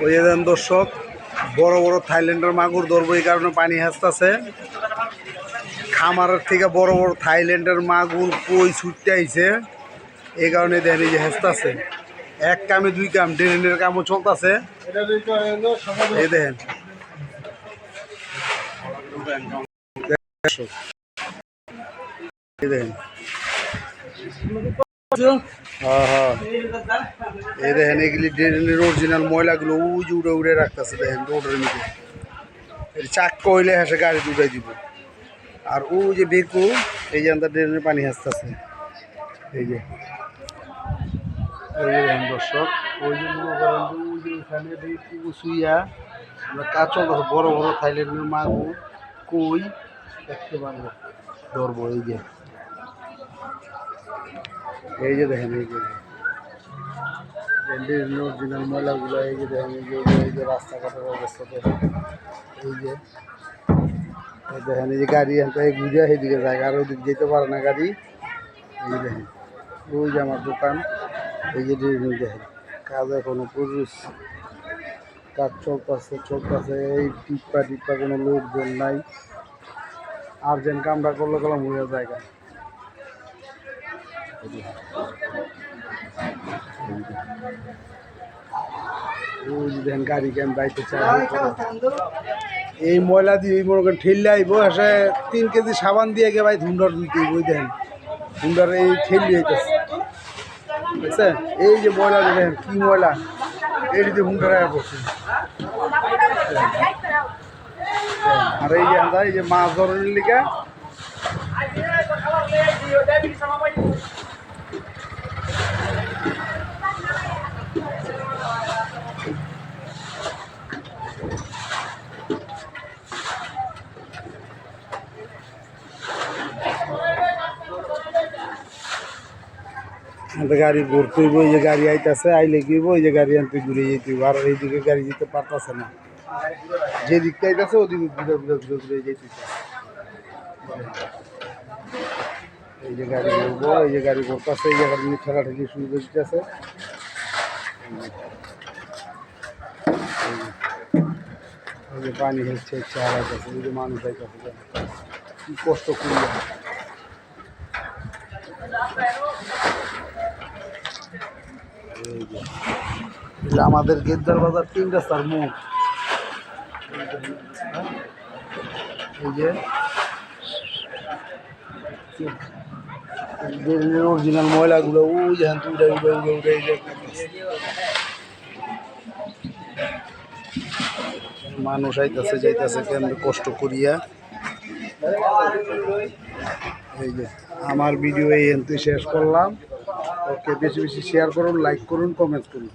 ওই যে দেন দর্শক, বড় বড় থাইল্যান্ডের মাগুর ধরবো, এই কারণে পানি হাসতেছে। খামারের থেকে বড় বড় থাইল্যান্ডের মাগুর কই ছুটতে আইছে, এই কারণে দেখেন এই যে হাসতেছে। এক কামে দুই কাম, ড্রেনের কামও চলতেছে। এই দেখেন এই দেখেন, এই দেখেন এগুলি ড্রেনের অরিজিনাল ময়লাগুলো ওই যে উড়ে উড়ে রাখতেছে। দেখেন রোডের মধ্যে চাক্কা হইলে হেসে গাড়ি উঠাই দিব। আর ও যে বেকু, এই যে আমরা ড্রেনের পানি হাসতেছে। এই যে দেখেন দর্শক, ওই যে মনে করেন যে ওই যে ওখানে বেকু শুইয়া আমরা কাজ চলতেছে। বড় বড় থাইল্যান্ডের মাগুর কই দেখতে পারবো, ধরবো। এই যে দেখেন, এই যে অরিজিনাল ময়লাগুলো, এই যে দেখেন, এই যে রাস্তাঘাটের অবস্থা দেখেন। এই যে দেখেন, এই যে গাড়ি এখান ঘুরে সেইদিকে যায়, আর ওইদিকে যেতে পারে না গাড়ি। এই যে দেখেন, ওই যে আমার দোকান। এই যে দেখেন কাজ এখনো প্রচুর কাজ চলতেছে। এই টিপ্পা কোনো লোকজন নাই। আর্জেন্ট কামটা করলে গেলাম হয়ে জায়গা। ওই যে দেখেন গাড়ি কেন বাইতে চাই, এই ময়লা দিয়ে ওই মনে করেন ঠেললে আইব। এসে 3 কেজি সাবান দিয়ে গে ভাই ধুন্ডার দিতে ওই দেখেন হুন্ডার এই ঠেলি হইতেছে, বুঝছেন? এই যে ময়লা দেখেন কি ময়লা, এটিতে হুন্ডার আয়া পড়ছে। আর এই যে আমরা এই যে মাছ ধরনের লিগা গাড়ি ঘুরতে হইব। এই যে গাড়ি আইতেছে, আইলে কি হইব, এই যে গাড়ি আনতে ঘুরে যেতে হইব। আর এইদিকে গাড়ি যেতে পারতেছে না, যে দিকটা আইতেছে ওদিকে ঘুরে যেতেছে। এই যে গাড়ি ঘুরবো, এই যে গাড়ি ঘুরতেছে, এই জায়গাটা নিয়ে ঠেলাঠেলি শুরু করে দিতেছে। এই যে পানি হচ্ছে হারাইতেছে, এই যে মানুষ আইতেছে, কি কষ্ট করিয়া। আমাদের গেদ্দার বাজার 3 রাস্তার মুখ। এই যে অরিজিনাল ময়লাগুলো ওই যে উড়ে উড়ে উড়ে উড়ে মানুষ আইতেছে যাইতেছে কেমন কষ্ট করিয়া। এই যে আমার ভিডিও এই শেষ করলাম। ওকে, বেশি বেশি শেয়ার করুন, লাইক করুন, কমেন্ট করুন।